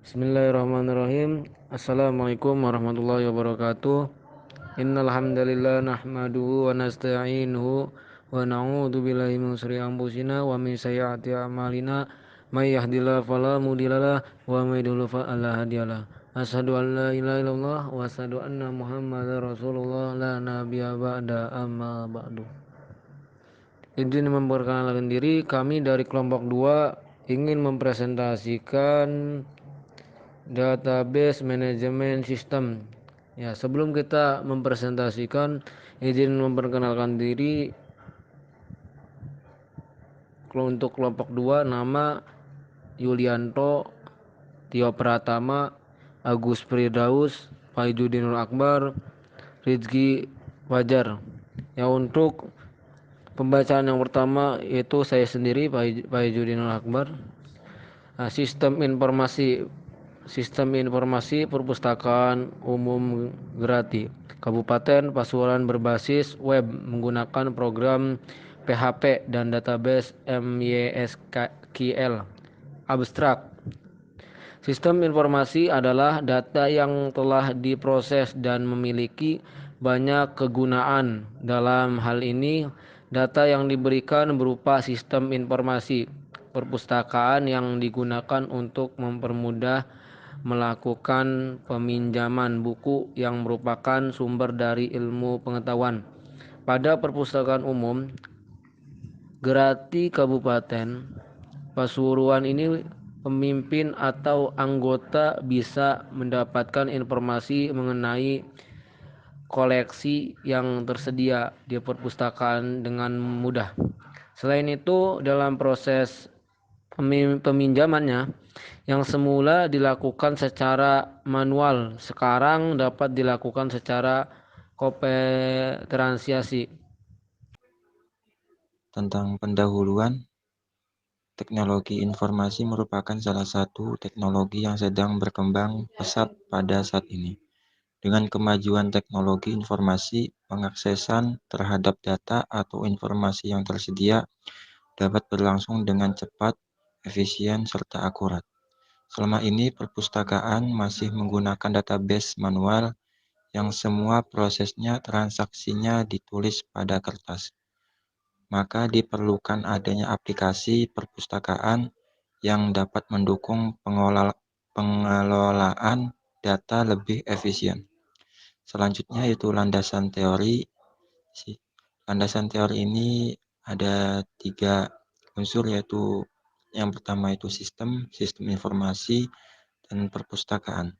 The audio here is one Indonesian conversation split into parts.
Bismillahirrahmanirrahim. Assalamualaikum warahmatullahi wabarakatuh. Innal hamdalillah nahmaduhu wa nasta'inuhu wa na'udzu billahi min syururi anfusina wa min sayyiati a'malina. May yahdihillahu fala mudhillalah wa may yudhlil fala hadiyalah. Asyhadu an la ilaha illallah wa asyhadu anna Muhammadar Rasulullah la nabiyya ba'da amma ba'du. Izin memperkenalkan diri, kami dari kelompok 2 ingin mempresentasikan database manajemen sistem. Ya, sebelum kita mempresentasikan, izin memperkenalkan diri untuk kelompok 2, nama Yulianto, Tio Pratama, Agus Firdaus, Faizudinul Akbar, Rizky Fajar. Ya, untuk pembacaan yang pertama yaitu saya sendiri, Faizudinul Akbar. Sistem informasi perpustakaan umum Grati Kabupaten Pasuruan berbasis web menggunakan program PHP dan database MySQL. Abstrak. Sistem informasi adalah data yang telah diproses dan memiliki banyak kegunaan. Dalam hal ini, data yang diberikan berupa sistem informasi perpustakaan yang digunakan untuk mempermudah melakukan peminjaman buku yang merupakan sumber dari ilmu pengetahuan. Pada perpustakaan umum Grati Kabupaten Pasuruan ini, pemimpin atau anggota bisa mendapatkan informasi mengenai koleksi yang tersedia di perpustakaan dengan mudah. Selain itu, dalam proses peminjamannya yang semula dilakukan secara manual, sekarang dapat dilakukan secara komputerisasi. Tentang pendahuluan, teknologi informasi merupakan salah satu teknologi yang sedang berkembang pesat pada saat ini. Dengan kemajuan teknologi informasi, pengaksesan terhadap data atau informasi yang tersedia dapat berlangsung dengan cepat, efisien, serta akurat. Selama ini, perpustakaan masih menggunakan database manual yang semua prosesnya transaksinya ditulis pada kertas. Maka diperlukan adanya aplikasi perpustakaan yang dapat mendukung pengelolaan data lebih efisien. Selanjutnya yaitu landasan teori. Landasan teori ini ada 3 unsur, yaitu yang pertama itu sistem informasi, dan perpustakaan.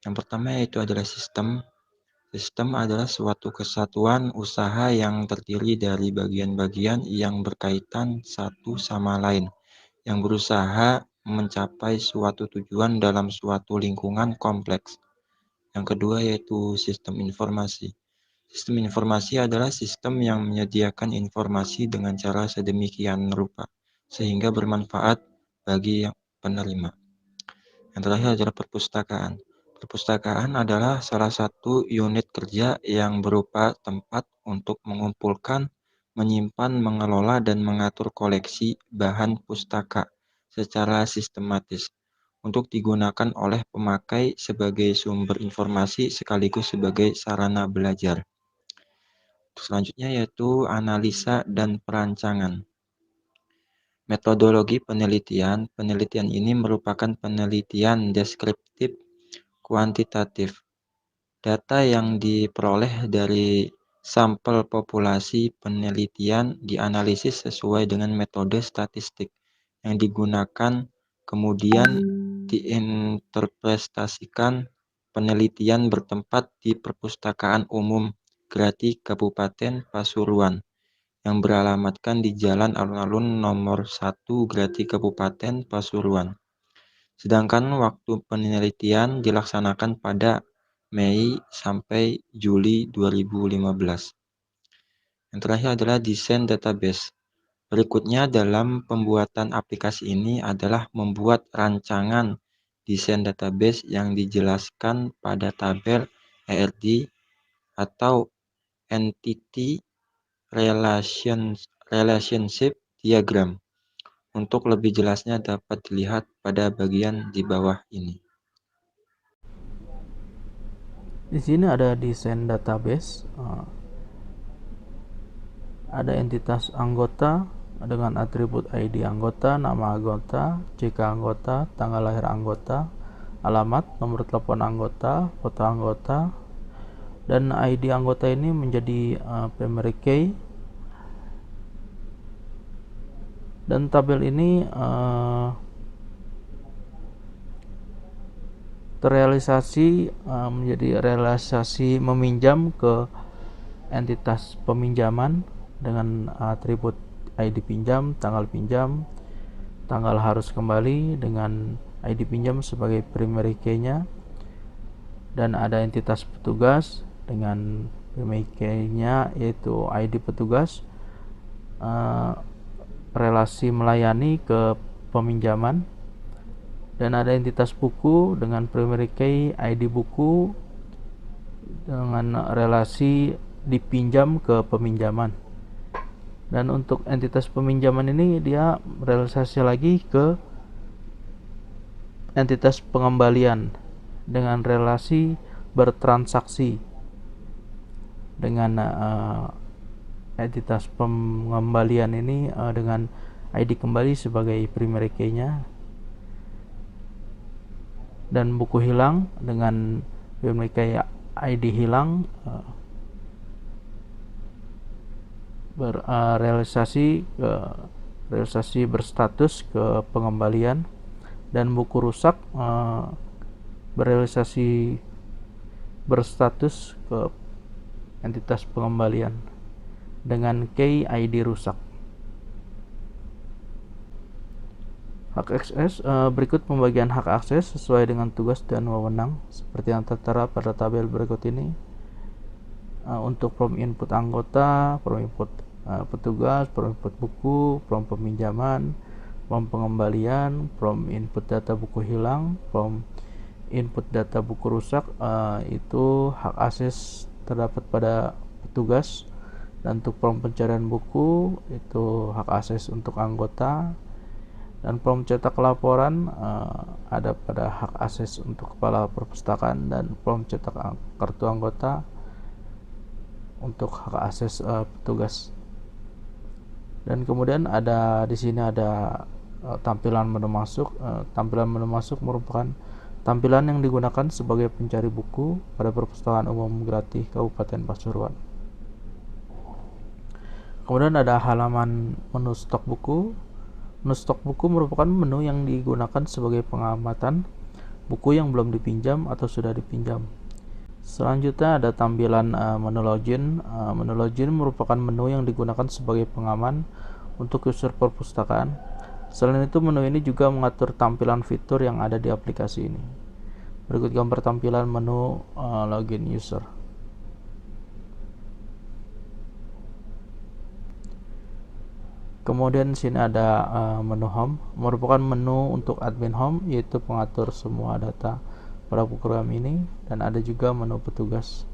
Yang pertama yaitu adalah sistem. Sistem adalah suatu kesatuan usaha yang terdiri dari bagian-bagian yang berkaitan satu sama lain, yang berusaha mencapai suatu tujuan dalam suatu lingkungan kompleks. Yang kedua yaitu sistem informasi. Sistem informasi adalah sistem yang menyediakan informasi dengan cara sedemikian rupa, sehingga bermanfaat bagi penerima. Yang terakhir adalah perpustakaan. Perpustakaan adalah salah satu unit kerja yang berupa tempat untuk mengumpulkan, menyimpan, mengelola, dan mengatur koleksi bahan pustaka secara sistematis untuk digunakan oleh pemakai sebagai sumber informasi sekaligus sebagai sarana belajar. Selanjutnya yaitu analisa dan perancangan. Metodologi penelitian. Penelitian ini merupakan penelitian deskriptif kuantitatif. Data yang diperoleh dari sampel populasi penelitian dianalisis sesuai dengan metode statistik yang digunakan, kemudian diinterpretasikan. Penelitian bertempat di Perpustakaan Umum Grati Kabupaten Pasuruan yang beralamatkan di Jalan Alun-Alun nomor 1 Grati Kabupaten Pasuruan. Sedangkan waktu penelitian dilaksanakan pada Mei sampai Juli 2015. Yang terakhir adalah desain database. Berikutnya dalam pembuatan aplikasi ini adalah membuat rancangan desain database yang dijelaskan pada tabel ERD atau Entity Relationship Diagram Untuk lebih jelasnya dapat dilihat pada bagian di bawah ini. Di sini ada desain database, ada entitas anggota dengan atribut ID anggota, nama anggota, CK anggota, tanggal lahir anggota, alamat, nomor telepon anggota, foto anggota, dan ID anggota ini menjadi primary key. Dan tabel ini terrealisasi menjadi realisasi meminjam ke entitas peminjaman dengan atribut ID pinjam, tanggal harus kembali dengan ID pinjam sebagai primary key-nya, dan ada entitas petugas dengan primary key-nya yaitu ID petugas, relasi melayani ke peminjaman, dan ada entitas buku dengan primary key ID buku dengan relasi dipinjam ke peminjaman. Dan untuk entitas peminjaman ini dia realisasi lagi ke entitas pengembalian dengan relasi bertransaksi dengan entitas pengembalian ini dengan ID kembali sebagai primary key-nya, dan buku hilang dengan primary key ID hilang realisasi berstatus ke pengembalian, dan buku rusak berealisasi berstatus ke entitas pengembalian dengan key ID rusak. Hak akses berikut pembagian hak akses sesuai dengan tugas dan wewenang seperti yang tertera pada tabel berikut ini. Untuk from input anggota, from input petugas, from input buku, from peminjaman, from pengembalian, from input data buku hilang, from input data buku rusak, itu hak akses terdapat pada petugas. Dan untuk from pencarian buku itu hak akses untuk anggota, dan from cetak laporan ada pada hak akses untuk kepala perpustakaan, dan from cetak kartu anggota untuk hak akses petugas. Dan kemudian ada di sini ada tampilan menu masuk. Tampilan menu masuk merupakan tampilan yang digunakan sebagai pencari buku pada Perpustakaan Umum Grati Kabupaten Pasuruan. Kemudian ada halaman menu stok buku. Menu stok buku merupakan menu yang digunakan sebagai pengamatan buku yang belum dipinjam atau sudah dipinjam. Selanjutnya ada tampilan menu login. Menu login merupakan menu yang digunakan sebagai pengaman untuk user perpustakaan. Selain itu, menu ini juga mengatur tampilan fitur yang ada di aplikasi ini. Berikut gambar tampilan menu login user. Kemudian sini ada menu home, merupakan menu untuk admin home, yaitu pengatur semua data pada program ini, dan ada juga menu petugas.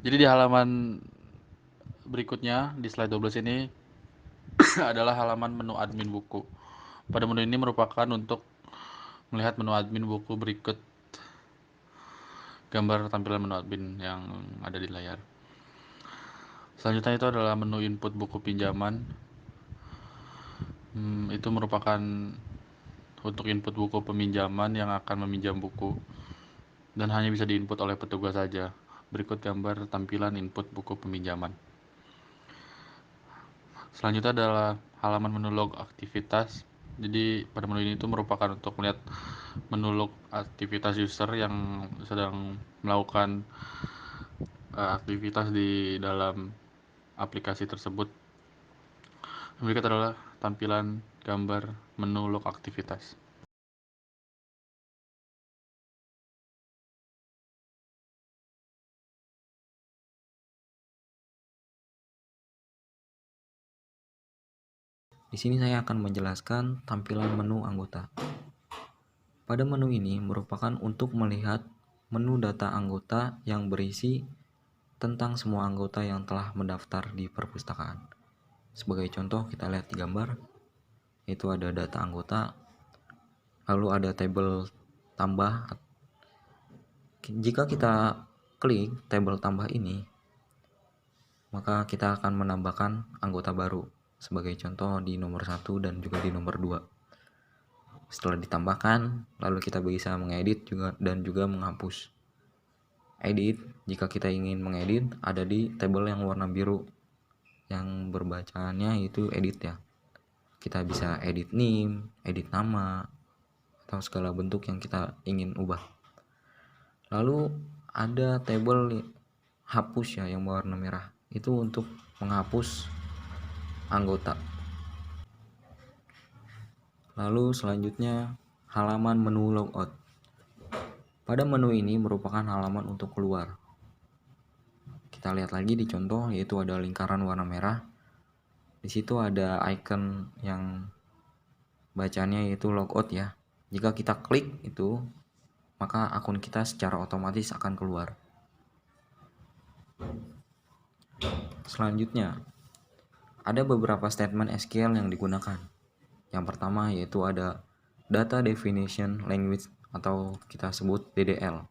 Jadi di halaman berikutnya di slide 12 ini adalah halaman menu admin buku. Pada menu ini merupakan untuk melihat menu admin buku berikut gambar tampilan menu admin yang ada di layar. Selanjutnya itu adalah menu input buku pinjaman. Itu merupakan untuk input buku peminjaman yang akan meminjam buku dan hanya bisa diinput oleh petugas saja. Berikut gambar tampilan input buku peminjaman. Selanjutnya adalah halaman menu log aktivitas. Jadi pada menu ini itu merupakan untuk melihat menu log aktivitas user yang sedang melakukan aktivitas di dalam aplikasi tersebut. Berikut adalah tampilan gambar menu log aktivitas. Di sini saya akan menjelaskan tampilan menu anggota. Pada menu ini merupakan untuk melihat menu data anggota yang berisi tentang semua anggota yang telah mendaftar di perpustakaan. Sebagai contoh, kita lihat di gambar, itu ada data anggota, lalu ada tabel tambah. Jika kita klik tabel tambah ini, maka kita akan menambahkan anggota baru. Sebagai contoh di nomor 1 dan juga di nomor 2. Setelah ditambahkan, lalu kita bisa mengedit dan juga menghapus. Edit, jika kita ingin mengedit, ada di tabel yang warna biru yang berbacaannya itu edit ya. Kita bisa edit name, edit nama, atau segala bentuk yang kita ingin ubah. Lalu ada tabel hapus ya yang berwarna merah. Itu untuk menghapus anggota. Lalu selanjutnya halaman menu logout. Pada menu ini merupakan halaman untuk keluar. Kita lihat lagi di contoh, yaitu ada lingkaran warna merah. Di situ ada icon yang bacanya yaitu logout ya. Jika kita klik itu, maka akun kita secara otomatis akan keluar. Selanjutnya, ada beberapa statement SQL yang digunakan. Yang pertama yaitu ada Data Definition Language atau kita sebut DDL.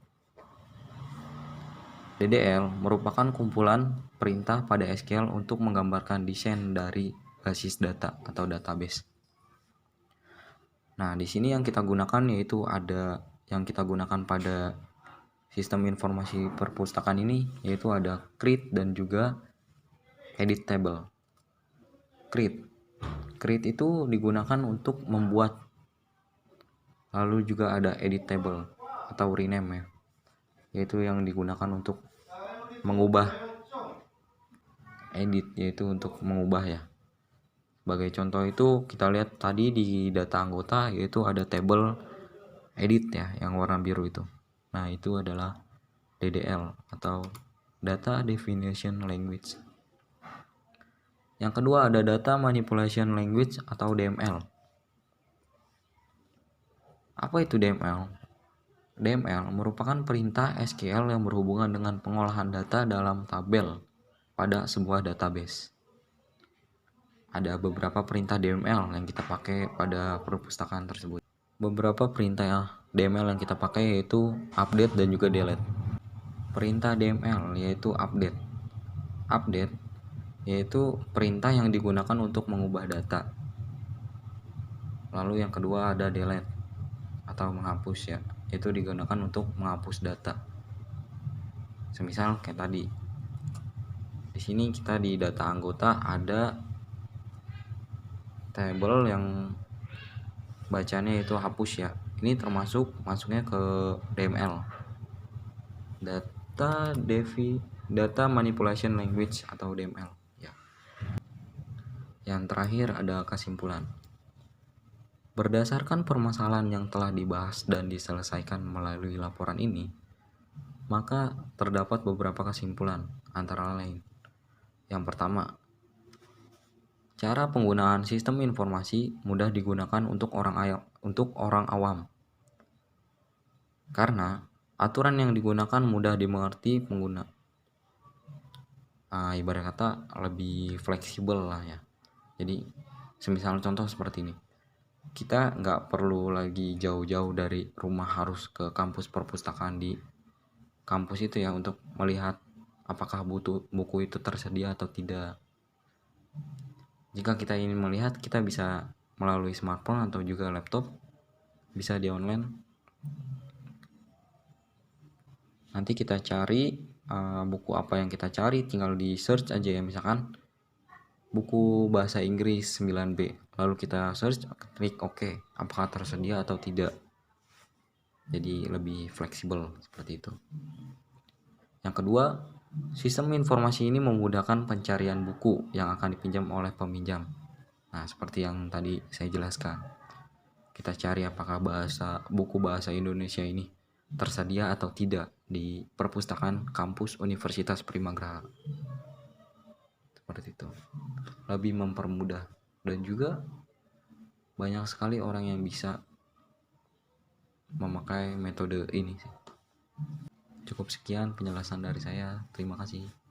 DDL merupakan kumpulan perintah pada SQL untuk menggambarkan desain dari basis data atau database. Nah, di sini yang kita gunakan yaitu ada yang kita gunakan pada sistem informasi perpustakaan ini yaitu ada create dan juga edit table. Create itu digunakan untuk membuat, lalu juga ada edit table atau rename ya, yaitu yang digunakan untuk mengubah. Edit yaitu untuk mengubah ya. Sebagai contoh itu kita lihat tadi di data anggota yaitu ada tabel edit ya yang warna biru itu. Nah, itu adalah DDL atau Data Definition Language. Yang kedua ada Data Manipulation Language atau DML. Apa itu DML? DML merupakan perintah SQL yang berhubungan dengan pengolahan data dalam tabel pada sebuah database. Ada beberapa perintah DML yang kita pakai pada perpustakaan tersebut. Beberapa perintah DML yang kita pakai yaitu update dan juga delete. Perintah DML yaitu update. Update yaitu perintah yang digunakan untuk mengubah data. Lalu yang kedua ada delete atau menghapus ya, itu digunakan untuk menghapus data. Semisal kayak tadi. Di sini kita di data anggota ada tabel yang bacanya itu hapus ya. Ini termasuk masuknya ke DML. Data Manipulation Language atau DML ya. Yang terakhir ada kesimpulan. Berdasarkan permasalahan yang telah dibahas dan diselesaikan melalui laporan ini, maka terdapat beberapa kesimpulan antara lain. Yang pertama, cara penggunaan sistem informasi mudah digunakan untuk orang awam. Karena aturan yang digunakan mudah dimengerti pengguna. Ibarat kata lebih fleksibel lah ya. Jadi semisal contoh seperti ini. Kita nggak perlu lagi jauh-jauh dari rumah harus ke kampus perpustakaan di kampus itu ya untuk melihat apakah buku itu tersedia atau tidak. Jika kita ingin melihat, kita bisa melalui smartphone atau juga laptop, bisa di online. Nanti kita cari buku apa yang kita cari, tinggal di search aja ya, misalkan buku bahasa Inggris 9B. Lalu kita search, klik OK, apakah tersedia atau tidak. Jadi lebih fleksibel seperti itu. Yang kedua, sistem informasi ini memudahkan pencarian buku yang akan dipinjam oleh peminjam. Nah, seperti yang tadi saya jelaskan. Kita cari apakah buku bahasa Indonesia ini tersedia atau tidak di perpustakaan kampus Universitas Primagraha. Seperti itu. Lebih mempermudah dan juga banyak sekali orang yang bisa memakai metode ini sih. Cukup sekian penjelasan dari saya. Terima kasih.